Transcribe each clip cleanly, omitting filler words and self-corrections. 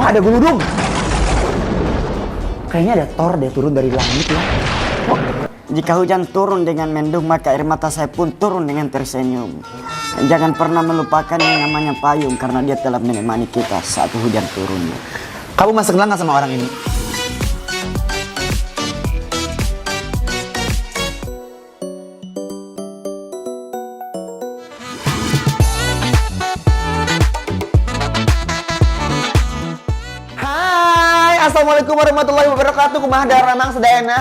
Wah, ada geludung. Kayaknya ada Thor deh turun dari langit ya. Jika hujan turun dengan mendung, maka air mata saya pun turun dengan tersenyum. Jangan pernah melupakan yang namanya payung, karena dia telah menemani kita saat hujan turun. Kamu masih kenal nggak sama orang ini? Assalamualaikum warahmatullahi wabarakatuh. Kumaha daramang sedayana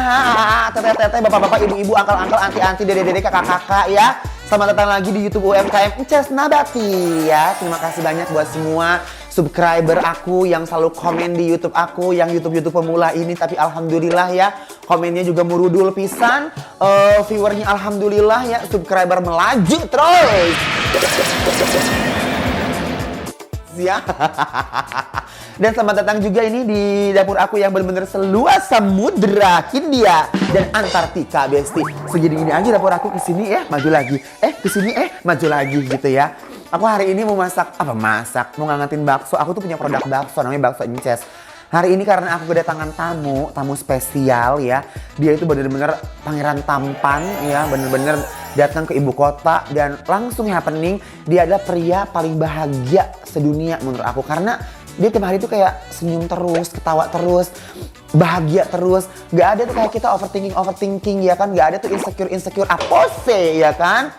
teteh-teteh, bapak-bapak, ibu-ibu, angkel-angkel, anti-anti, dede-dede, kakak-kakak ya. Selamat datang lagi di YouTube UMKM Ences Nabati ya. Terima kasih banyak buat semua subscriber aku yang selalu komen di YouTube aku, yang YouTube pemula ini. Tapi alhamdulillah ya, komennya juga murudul pisan. Viewernya alhamdulillah ya, subscriber melaju terus. Ya. Dan selamat datang juga ini di dapur aku yang benar-benar seluas samudra Hindia dan Antartika, besti. Segini ini aja dapur aku, kesini maju lagi, kesini maju lagi gitu ya. Aku hari ini mau masak, mau ngangetin bakso. Aku tuh punya produk bakso namanya bakso Ences. Hari ini karena aku kedatangan tamu spesial ya. Dia itu benar-benar pangeran tampan ya, benar-benar datang ke ibu kota dan langsung happening. Dia adalah pria paling bahagia sedunia menurut aku, karena dia tiap hari tuh kayak senyum terus, ketawa terus, bahagia terus. Gak ada tuh kayak kita overthinking ya kan. Gak ada tuh insecure apa sih ya kan.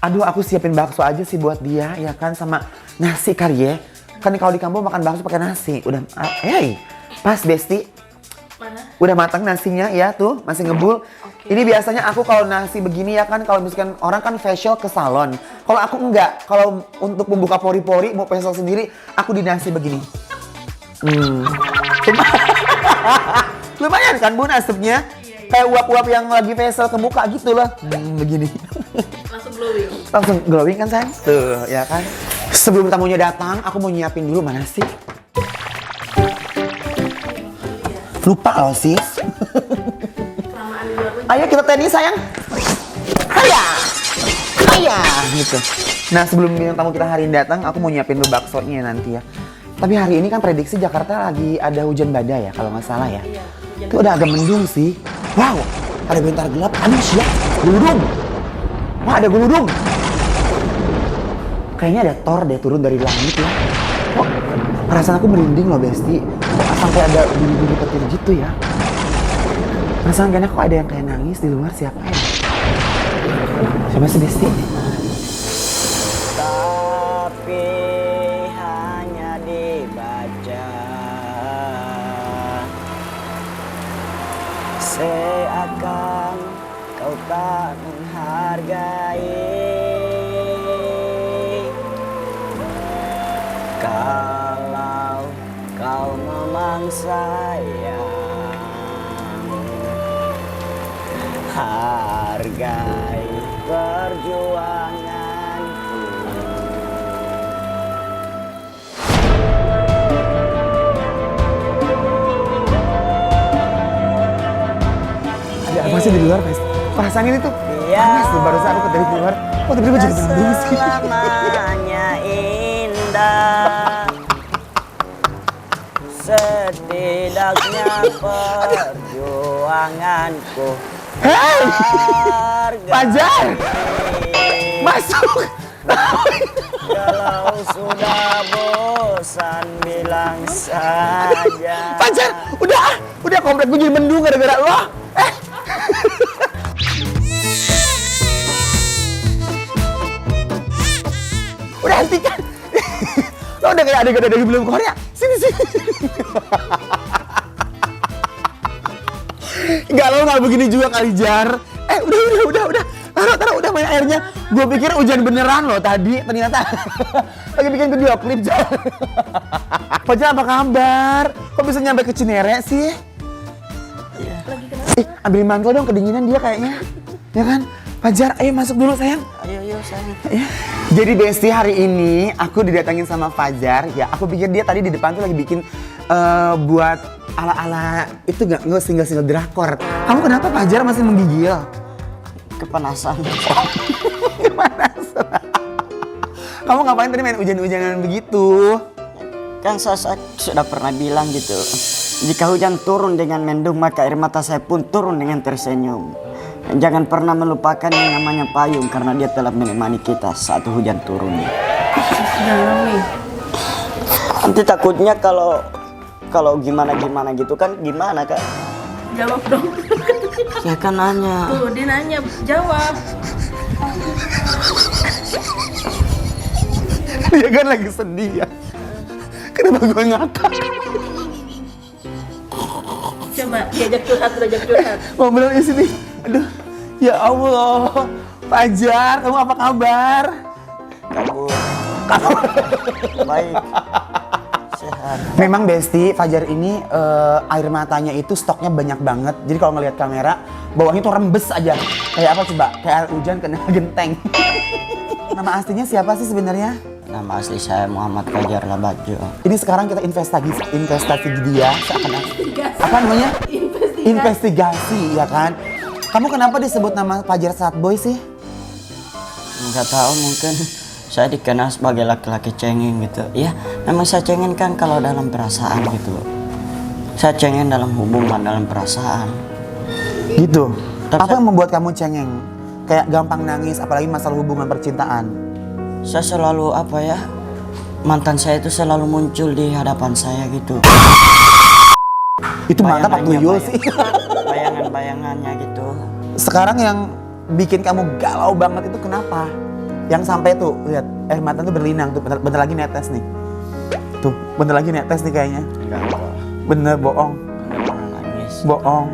Aduh, aku siapin bakso aja sih buat dia ya kan, sama nasi kali ya. Kan kalau di kampung makan bakso pakai nasi. Udah, pas besti. Mana? Udah matang nasinya ya tuh, masih ngebul. Okay. Ini biasanya aku kalau nasi begini ya kan, kalau misalkan orang kan facial ke salon. Kalau aku enggak, kalau untuk membuka pori-pori mau facial sendiri, aku di nasi begini. Lumayan kan bun asapnya? Iya. Kayak uap-uap yang lagi facial ke muka gitu loh. Begini. Langsung glowing. Langsung glowing kan sayang? Tuh ya kan. Sebelum tamunya datang, aku mau nyiapin dulu mana sih? Lupa loh sis. Ayo kita tenis sayang. Haya gitu. Nah sebelum bintang tamu kita hari ini datang, aku mau nyiapin dulu baksonya nanti ya. Tapi hari ini kan prediksi Jakarta lagi ada hujan badai ya kalau nggak salah ya. Itu udah agak mendung sih. Wow, ada bentar gelap. Aduh siap, geludung. Wah, ada geludung. Kayaknya ada Thor deh turun dari langit ya. Kok perasaan aku merinding loh besti. Kok sampai ada bunyi-bunyi petir gitu ya. Perasaan kayaknya kok ada yang kayak nangis di luar, siapa ya? Siapa sih besti? Tapi hanya dibaca, seakan kau tak menghargai. Kalau kau memang sayang, hargai perjuanganku. Ada apa sih di luar, Mas? Perasaan ini tuh panas tuh, barusan aku dari luar. Kok tiba-tiba jadi mendung sih? Selamanya indah, setidaknya perjuanganku. Hei! Fajar! Masuk! Kalau sudah bosan bilang saja. Fajar! Udah komplek gue jadi mendung gara-gara lo! Udah hentikan! Lo udah kayak adegan dari film Korea? Sini! Enggak, lo gak begini juga kali Jar. Udah. Taruh, udah main airnya. Gue pikir hujan beneran loh tadi, ternyata lagi bikin video klip Jar. Fajar apa kabar? Kok bisa nyampe ke Cinere sih? Lagi kenapa? Ambilin mantel dong, kedinginan dia kayaknya. Ya kan? Fajar, ayo masuk dulu sayang. Ayo sayang. Ya. Jadi besti, hari ini aku didatangin sama Fajar. Ya, aku pikir dia tadi di depan tuh lagi bikin buat ala-ala itu nggak single drakor. Kamu kenapa Fajar masih menggigil? Kepanasan. Kepanasan. Kamu ngapain tadi main hujan-hujanan begitu? Kan saya sudah pernah bilang gitu, jika hujan turun dengan mendung maka air mata saya pun turun dengan tersenyum. Jangan pernah melupakan yang namanya payung karena dia telah menemani kita saat hujan turun. Dalam nih. Nanti takutnya kalau gimana gitu kan gimana Kak? Jawab dong. Ya kan nanya. Tuh, dia nanya, jawab. Dia kan lagi sedih ya. Kenapa gue ngakak? Coba diajak curhat. Mau bilang di sini. Aduh, ya Allah. Fajar, kamu apa kabar? Kabur. Baik. Sehat. Memang Besti, Fajar ini air matanya itu stoknya banyak banget. Jadi kalau ngelihat kamera, bawahnya tuh rembes aja. Kayak apa coba? Kayak air hujan kena genteng. Nama aslinya siapa sih sebenarnya? Nama asli saya Muhammad Fajar Labajo. Ini sekarang kita investasi dia seakan-akan apa namanya? Investigasi. Investigasi, ya kan? Kamu kenapa disebut nama Fajar Sadboy sih? Nggak tahu, mungkin saya dikenal sebagai laki-laki cengeng gitu. Ya, memang saya cengeng kan kalau dalam perasaan gitu. Saya cengeng dalam hubungan, dalam perasaan. Gitu. Tapi Apa yang membuat kamu cengeng? Kayak gampang nangis, apalagi masalah hubungan percintaan. Saya selalu mantan saya itu selalu muncul di hadapan saya gitu. Itu mantap Pak Tuyul sih. Bayangan-bayangannya gitu. Sekarang yang bikin kamu galau banget itu kenapa? Yang sampai tuh, lihat air mata tuh berlinang tuh, bentar lagi netes nih. Tuh, bentar lagi netes nih kayaknya. Enggak. Bener, bohong. Enggak pernah nangis. Bohong.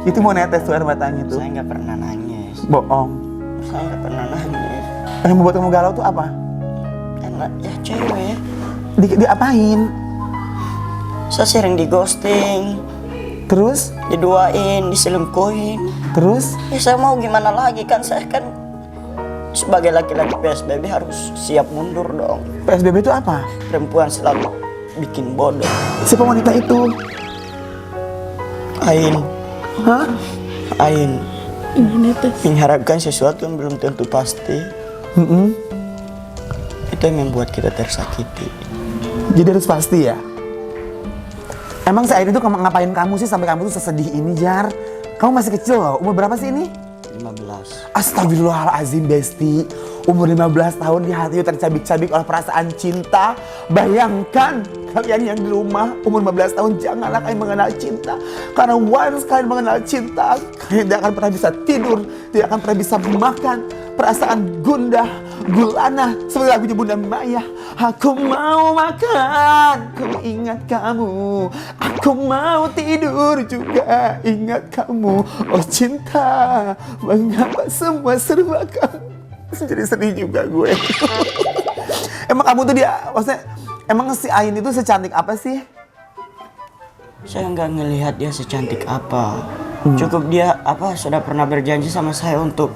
Itu mau netes tuh air matanya tuh. Saya nggak pernah nangis. Bohong. Saya nggak pernah nangis. Yang membuat kamu galau tuh apa? Enak ya cewek. Diapain? Saya sering di ghosting, Terus? diduain, diselingkuhin. Terus? Ya saya mau gimana lagi, kan saya kan sebagai laki-laki PSBB harus siap mundur dong. PSBB itu apa? Perempuan selalu bikin bodoh. Siapa wanita itu? Ain, Hah? Ain Ini netes. mengharapkan sesuatu yang belum tentu pasti. Itu yang membuat kita tersakiti. Jadi harus pasti ya? Emang si Ain itu ngapain kamu sih sampai kamu tuh sesedih ini, Jar? Kamu masih kecil loh, umur berapa sih ini? 15. Astagfirullahaladzim Besti. Umur 15 tahun di hati tercabik-cabik oleh perasaan cinta. Bayangkan kalian yang di rumah umur 15 tahun janganlah kalian mengenal cinta. Karena once kalian mengenal cinta, kalian tidak akan pernah bisa tidur, tidak akan pernah bisa makan. Perasaan gundah, gulana, seperti lagunya Bunda Maya. Aku mau makan, ku ingat kamu. Aku mau tidur juga, ingat kamu. Oh cinta, mengapa semua serba kamu? Jadi sedih juga gue. Emang kamu tuh maksudnya, emang si Ain itu secantik apa sih? Saya nggak ngelihat dia secantik apa. Cukup dia sudah pernah berjanji sama saya untuk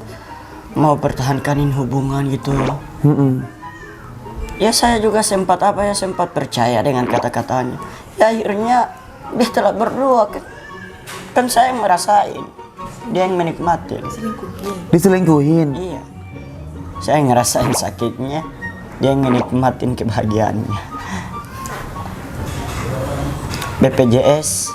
mau pertahankanin hubungan gitu. Ya saya juga sempat percaya dengan kata-katanya. Ya akhirnya dia telah berdua. Kan saya yang merasain, dia yang menikmati. Diselingkuhin. Iya. Saya ngerasain sakitnya, dia yang menikmatin kebahagiaannya. BPJS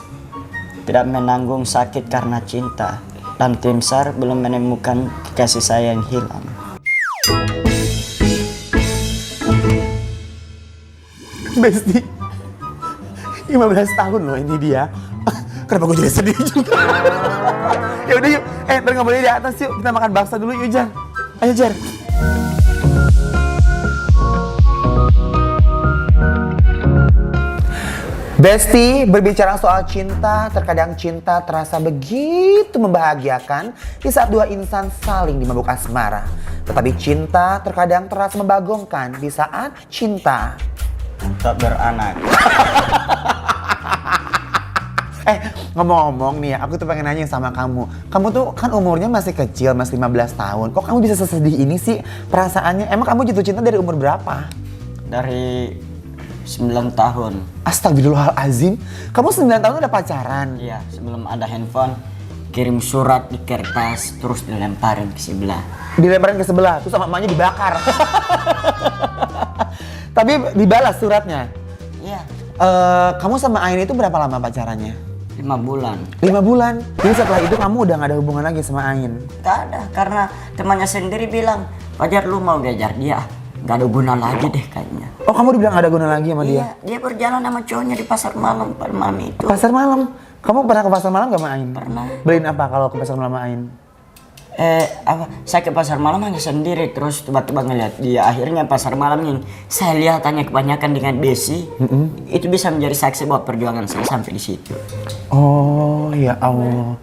tidak menanggung sakit karena cinta, dan tim SAR belum menemukan kasih sayang hilang. Besti, 15 tahun loh ini dia. Kenapa gue jadi sedih juga? Ya udah yuk, ntar nggak boleh di atas yuk. Kita makan bakso dulu yuk, Jar. Ayo, Jar. Besti, berbicara soal cinta, terkadang cinta terasa begitu membahagiakan di saat dua insan saling dimabuk asmara. Tetapi cinta terkadang terasa membagongkan di saat cinta Tak beranak. Ngomong-ngomong nih ya, aku tuh pengen nanya sama kamu. Kamu tuh kan umurnya masih kecil, masih 15 tahun. Kok kamu bisa sesedih ini sih perasaannya? Emang kamu jatuh cinta dari umur berapa? Dari 9 tahun. Astagfirullahalazim. Kamu 9 tahun udah pacaran? Iya, sebelum ada handphone, kirim surat di kertas, terus dilemparin ke sebelah. Dilemparin ke sebelah, terus sama emaknya dibakar. Tapi dibalas suratnya? Iya. Kamu sama Ain itu berapa lama pacarannya? 5 bulan. 5 bulan. Jadi setelah itu kamu udah gak ada hubungan lagi sama Ain? Gak ada, karena temannya sendiri bilang, Fajar lu mau diajar dia, gak ada guna lagi deh kayaknya. Oh, kamu dibilang gak ada guna lagi sama dia? Iya, dia berjalan sama cowoknya di pasar malam pada malam itu. Pasar malam? Kamu pernah ke pasar malam gak sama Ain? Pernah. Beliin apa kalau ke pasar malam sama Ain? Saya ke pasar malam hanya sendiri, terus tiba-tiba ngeliat dia. Akhirnya pasar malam yang saya lihat hanya kebanyakan dengan besi, itu bisa menjadi saksi bahwa perjuangan saya sampai di situ. Oh, ya Allah.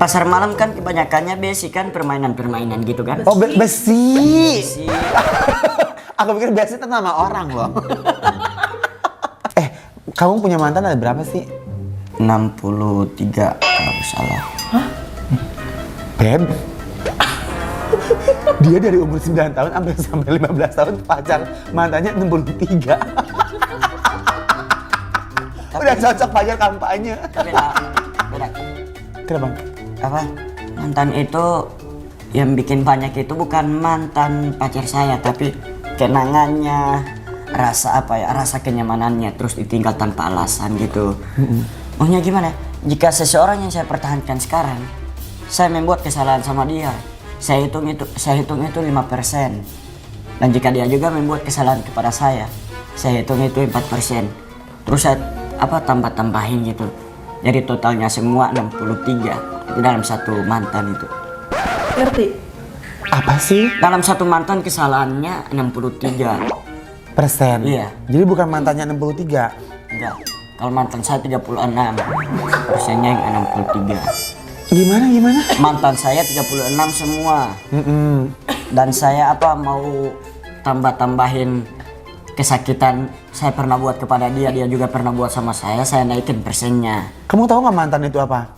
Pasar malam kan kebanyakannya besi kan, permainan-permainan gitu kan. Oh, besi. Besi. Aku pikir besi itu nama orang loh. Kamu punya mantan ada berapa sih? 63 kalau salah. Beb, dia dari umur 9 tahun sampai 15 tahun pacar mantannya 63. Udah cocok pacar kampanye. Beda. Kenapa? Apa? Mantan itu yang bikin banyak itu bukan mantan pacar saya, tapi kenangannya, rasa apa ya, rasa kenyamanannya, terus ditinggal tanpa alasan gitu. Maunya gimana? Jika seseorang yang saya pertahankan sekarang, saya membuat kesalahan sama dia, saya hitung itu 5%. Dan jika dia juga membuat kesalahan kepada saya hitung itu 4%. Terus saya tambah-tambahin gitu. Jadi totalnya semua 63 dalam satu mantan itu. Ngerti? Apa sih? Dalam satu mantan kesalahannya 63%. Iya. Jadi bukan mantannya 63? Enggak. Kalau mantan saya 36, persennya yang 63. Gimana? Mantan saya 36 semua. Dan saya mau tambah-tambahin kesakitan saya pernah buat kepada dia, dia juga pernah buat sama saya naikin persennya. Kamu tahu nggak mantan itu apa?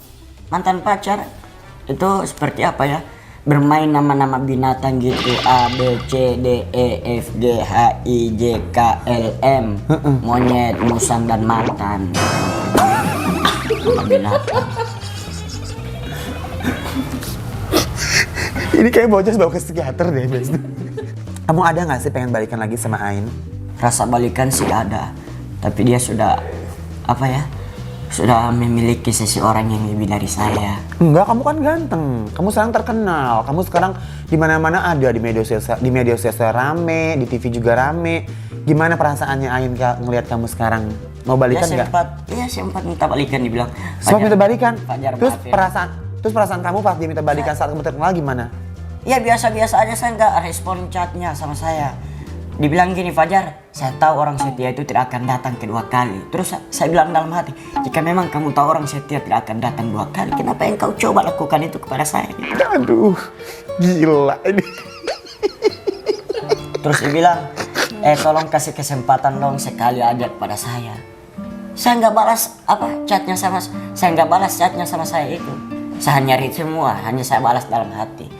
Mantan pacar itu seperti apa ya? Bermain nama-nama binatang gitu, A, B, C, D, E, F, G, H, I, J, K, L, M. Monyet, musang, dan mantan. Nama binatang. Ini kayak bocah bawa ke psikiater deh. Kamu ada nggak sih pengen balikan lagi sama Ain? Rasa balikan sih ada, tapi dia sudah sudah memiliki seseorang yang lebih dari saya. Enggak, kamu kan ganteng. Kamu sekarang terkenal. Kamu sekarang di mana-mana ada, di media sosial rame, di TV juga rame. Gimana perasaannya Ain ngelihat kamu sekarang? Mau balikan nggak? Sempat minta balikan, dibilang. Sempat minta balikan. Fajar, terus maafin. perasaan kamu pas dia minta balikan saat kamu terkenal gimana? Ya biasa-biasa aja, saya nggak respon chatnya sama saya. Dibilang gini, Fajar, saya tahu orang setia itu tidak akan datang kedua kali. Terus saya bilang dalam hati, jika memang kamu tahu orang setia tidak akan datang 2 kali, kenapa engkau coba lakukan itu kepada saya? Aduh, gila ini. Terus dia bilang, tolong kasih kesempatan dong sekali aja kepada saya. Saya nggak balas chatnya sama saya itu. Saya hanya read semua, hanya saya balas dalam hati.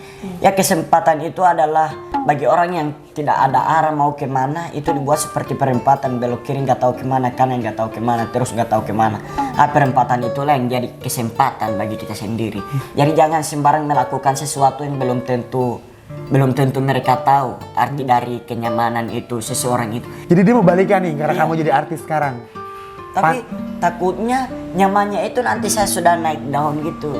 Ya kesempatan itu adalah bagi orang yang tidak ada arah mau kemana, itu dibuat seperti perempatan, belok kiri nggak tahu kemana, kanan nggak tahu kemana, terus nggak tahu kemana. Perempatan itulah yang jadi kesempatan bagi kita sendiri. Jadi jangan sembarang melakukan sesuatu yang belum tentu mereka tahu arti dari kenyamanan itu seseorang itu. Jadi dia mau balikan nih karena kamu jadi artis sekarang. Tapi takutnya nyamannya itu nanti saya sudah naik daun gitu.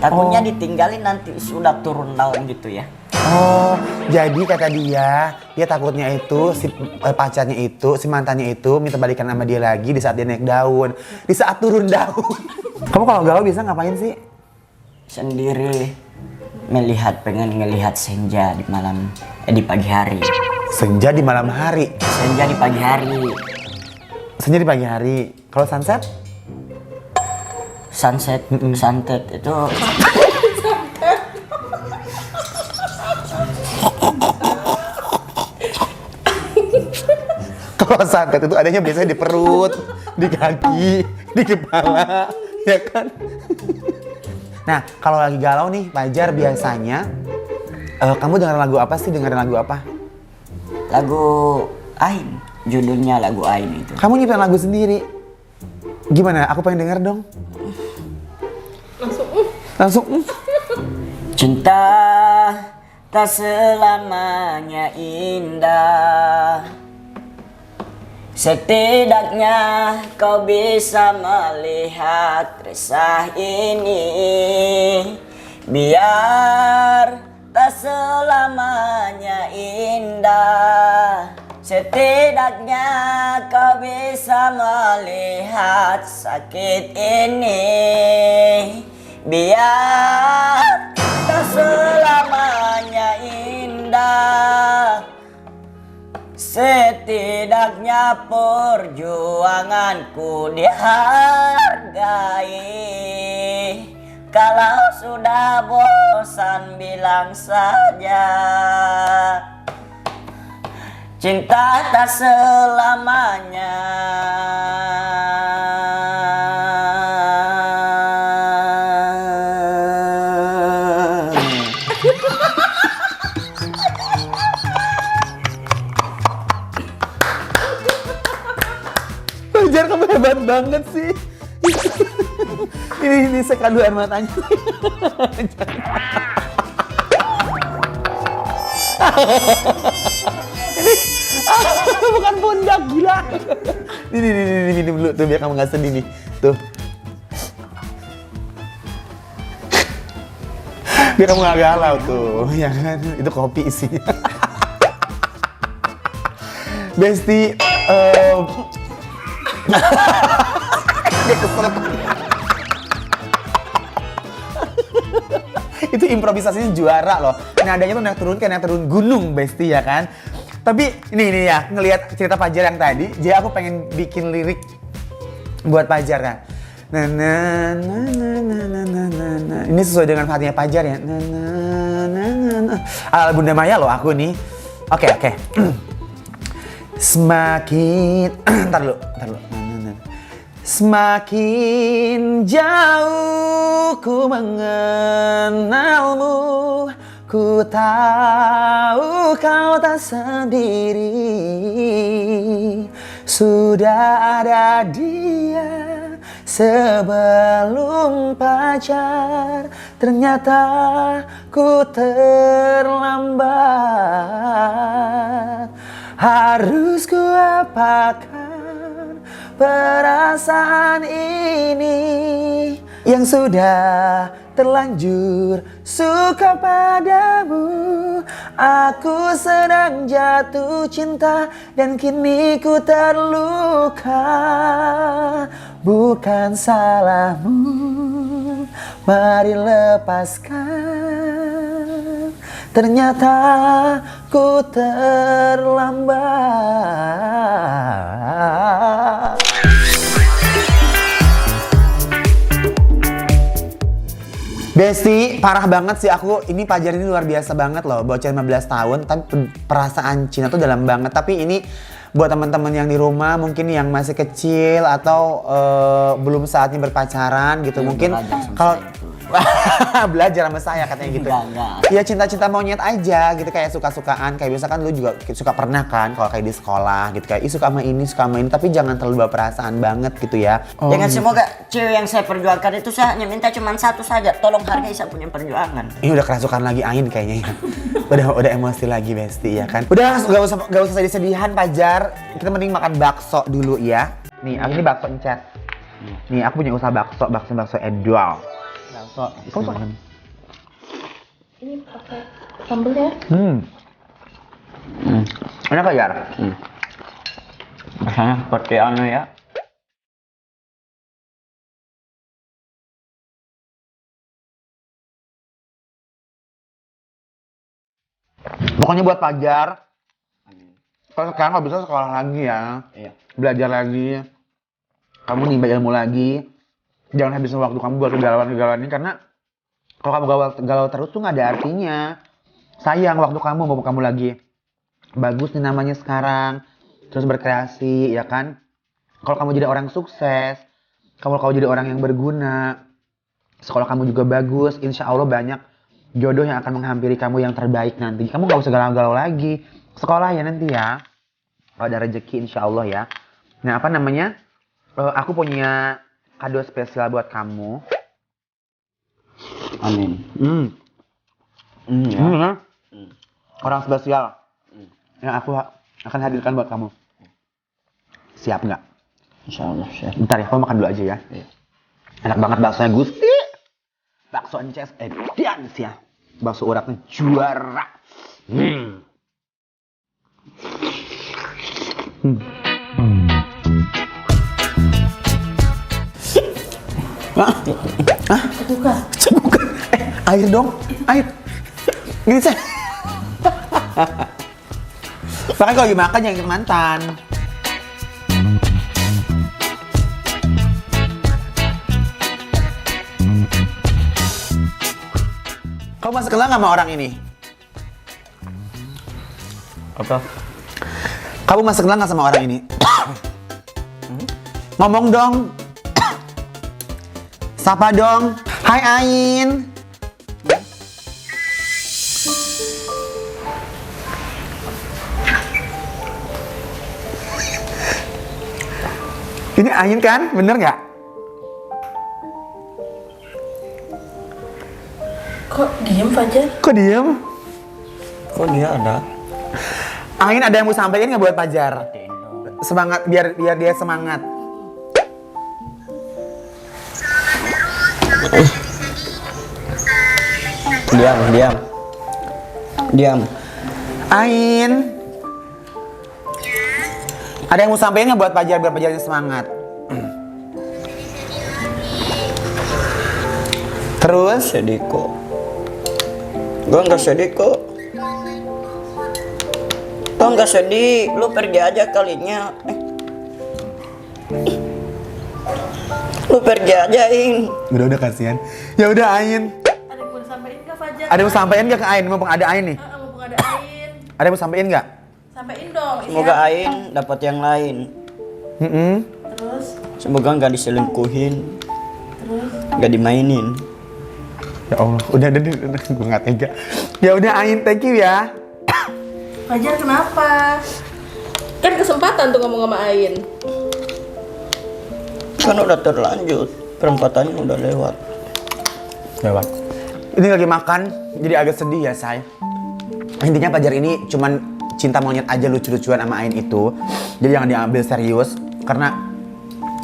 Takutnya ditinggalin nanti sudah turun daun gitu ya. Oh, jadi kata dia takutnya itu si pacarnya itu, si mantannya itu minta balikan sama dia lagi di saat dia naik daun, di saat turun daun. Kamu kalau galau bisa ngapain sih? Sendiri pengen ngelihat senja di di pagi hari. Senja di malam hari. Senja di pagi hari. Senja di pagi hari. Kalau sunset? Sunset itu kalau sunset itu adanya biasanya di perut, di kaki, di kepala, ya kan? Nah, kalau lagi galau nih, Fajar biasanya kamu dengerin lagu apa sih? Lagu Ain, judulnya lagu Ain itu. Kamu nyiptain lagu sendiri? Gimana? Aku pengen denger dong. Langsung. Cinta tak selamanya indah, Setidaknya kau bisa melihat resah ini, biar tak selamanya indah. Setidaknya kau bisa melihat sakit ini, biar tak selamanya indah. Setidaknya perjuanganku dihargai. Kalau sudah bosan bilang saja, cinta tak selamanya. Fajar, kamu hebat banget sih. ini sekadu air matanya. Ini bukan pundak, gila. Ini minum dulu tuh biar kamu nggak sedih nih. Tuh. Biar kamu nggak galau tuh, ya kan? Itu kopi isinya. Besti, dia kesel. Itu improvisasinya juara loh. Nadanya tuh naik turun kayak naik turun gunung, Besti, ya kan? Tapi ini ya, ngelihat cerita Fajar yang tadi, jadi aku pengen bikin lirik buat Fajar kan. Na na na na na na na na na. Ini sesuai dengan hatinya Fajar ya. Na na na na na. Ala Bunda Maya loh aku nih. Oke. Semakin ntar dulu. Semakin jauh ku mengenalmu, ku tahu kau tak sendiri. Sudah ada dia sebelum pacar, ternyata ku terlambat. Harus ku apakan perasaan ini yang sudah terlanjur suka padamu. Aku sedang jatuh cinta dan kini ku terluka. Bukan salahmu, mari lepaskan. Ternyata ku terlambat. Besti, parah banget sih aku. Ini Fajar ini luar biasa banget loh. Bocah 15 tahun, tapi perasaan cinta tuh dalam banget. Tapi ini buat teman-teman yang di rumah mungkin yang masih kecil atau belum saatnya berpacaran gitu. Mungkin kalau belajar sama saya katanya gitu. Enggak. Ya cinta-cinta monyet aja gitu, kayak suka-sukaan. Kayak biasa kan lu juga suka pernah kan kalau kayak di sekolah gitu, kayak suka sama ini, tapi jangan terlalu berperasaan banget gitu ya. Jangan semoga cewek yang saya perjuangkan itu saya hanya minta cuma satu saja, tolong hargai saya punya perjuangan. Ini udah kerasukan lagi angin kayaknya ya. udah emosi lagi Besti ya kan. Udah gak usah sedih-sedihan Fajar. Kita mending makan bakso dulu ya. Nih, aku ini bakso encet. Nih, aku punya usaha bakso Edwal. Kamu suka? Ini pakai sambal ya? Enak gak, Jar? Rasanya seperti anu ya. Pokoknya buat Fajar. Kalau sekarang nggak bisa sekolah lagi ya. Iya. Belajar lagi. Kamu nimba ilmu lagi. Jangan habisin waktu kamu buat kegalauan-kegalauan ini, karena kalau kamu galau terus tuh nggak ada artinya. Sayang waktu kamu, mau kamu lagi bagus nih namanya sekarang, terus berkreasi ya kan. Kalau kamu jadi orang sukses, kalau kamu jadi orang yang berguna, sekolah kamu juga bagus, insya Allah banyak jodoh yang akan menghampiri kamu yang terbaik nanti. Kamu nggak usah galau-galau lagi, sekolah ya nanti ya. Kalau ada rezeki insya Allah ya. Nah apa namanya, aku punya kado spesial buat kamu. Amin. Ya. Orang spesial yang aku akan hadirkan buat kamu. Siap nggak? Insya Allah siap. Bentar ya, kamu makan dulu aja ya. Iya. Enak banget baksonya Gusti. Bakso Ences Edians ya. Bakso uratnya juara. Buka. Bukan. Air dong. Air. Gini saya. Makanya kalau lagi makan jangan ingat mantan. Kamu masih kenal nggak sama orang ini? Apa? Kamu masih kenal nggak sama orang ini? Ngomong dong. Sapa dong. Hai Ain. Ini Ain kan? Bener nggak? Kok diem Fajar? Kok diem? Kok dia ada? Ain ada yang mau sampaikan nggak buat Fajar? Semangat, biar dia semangat. Diam. Ain. Ada yang mau sampaikan nggak buat Fajar biar Fajarnya semangat? Terus? Sedih kok. Gua nggak sedih kok. Gua nggak sedih. Lu pergi aja kalinya. Lu pergi aja, In. Udah kasihan. Ya udah Ain. Ada yang mau disampaikan ke Fajar? Ada yang mau sampaikan nggak ke Ain? Mumpung ada Ain nih. Mumpung ada Ain. Ada yang mau sampaikan nggak? Sampaikan dong. Semoga Ain dapat yang lain. Terus? Semoga nggak diselingkuhin, nggak dimainin. Ya Allah, udah, gue nggak tega. Ya udah Ain, thank you ya. Fajar kenapa? Kan kesempatan tuh ngomong sama Ain. Kan udah terlanjut, perempatannya udah lewat. Lewat. Ini lagi makan, jadi agak sedih ya say. Intinya Fajar ini cuman cinta monyet aja lucu-lucuan sama Ain itu. Jadi jangan diambil serius, karena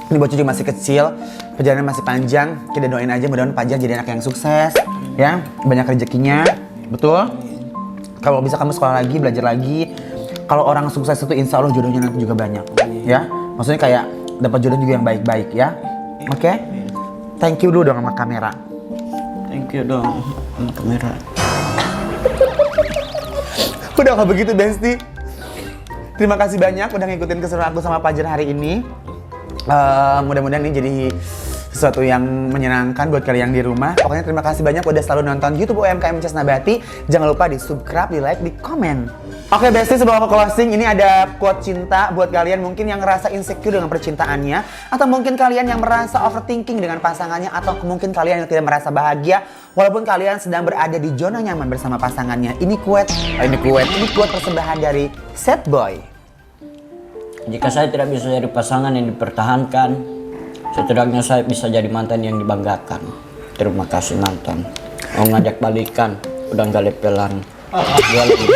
ini bocah juga masih kecil, perjalanan masih panjang. Kita doain aja mudah-mudahan Fajar jadi anak yang sukses, ya, banyak rezekinya, betul. Kalau bisa kamu sekolah lagi, belajar lagi. Kalau orang sukses itu insya Allah jodohnya nanti juga banyak, ya. Maksudnya kayak dapat jodoh juga yang baik-baik, ya. Oke? Thank you dulu dong sama kamera. Thank you dong, sama kamera. Udah kalau begitu Besti. Terima kasih banyak udah ngikutin keseruan aku sama Fajar hari ini. Mudah-mudahan ini jadi sesuatu yang menyenangkan buat kalian di rumah. Pokoknya terima kasih banyak udah selalu nonton YouTube UMKM Ences Nabati. Jangan lupa di subscribe, di like, di komen. Oke Besti, sebelum aku closing, ini ada quote cinta buat kalian mungkin yang ngerasa insecure dengan percintaannya, atau mungkin kalian yang merasa overthinking dengan pasangannya, atau mungkin kalian yang tidak merasa bahagia walaupun kalian sedang berada di zona nyaman bersama pasangannya. Ini quote persembahan dari Sad Boy. Jika saya tidak bisa jadi pasangan yang dipertahankan, setidaknya saya bisa jadi mantan yang dibanggakan. Terima kasih mantan. Mau ngajak balikan, udah nggak lepelan. Gua lagi.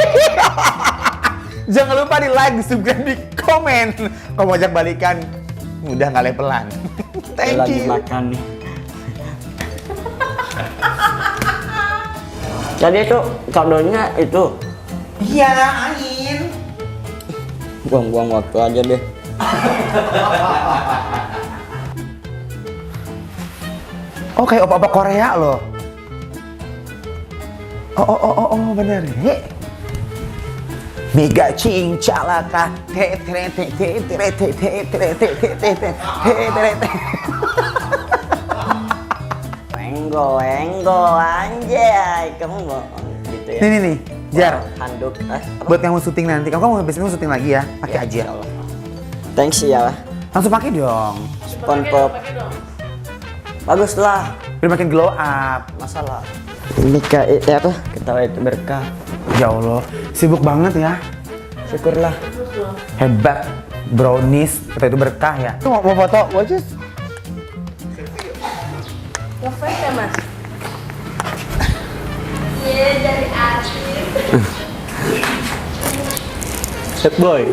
Jangan lupa di like, di subscribe, di komen. Kalau mau ajak balikan, udah nggak lepelan. Thank lagi you. makan nih. Jadi itu kadonya itu Iya, Ain. buang-buang waktu aja deh. Oh, kayak opa-opa Korea loh. Oh, bener. He. Mega cing calaka te te te te te te te te te te te te. Enggo anjay, kamu mau gitu ya? Nih, Jar. Handuk. Buat kamu syuting nanti, kamu habis ini syuting lagi ya, pakai Ya, aja. insyaallah. Thanks ya. Langsung pakai dong. SpongeBob. Bagus lah. Biar makin glow up. Masalah. Ini kayak apa? Ketawa itu berkah. Ya Allah, sibuk banget ya. Syukurlah. Hebat. Brownies, kata itu berkah ya. Tuh mau foto, watches. Ngefans ya mas? Iya, dari artis. Set boy.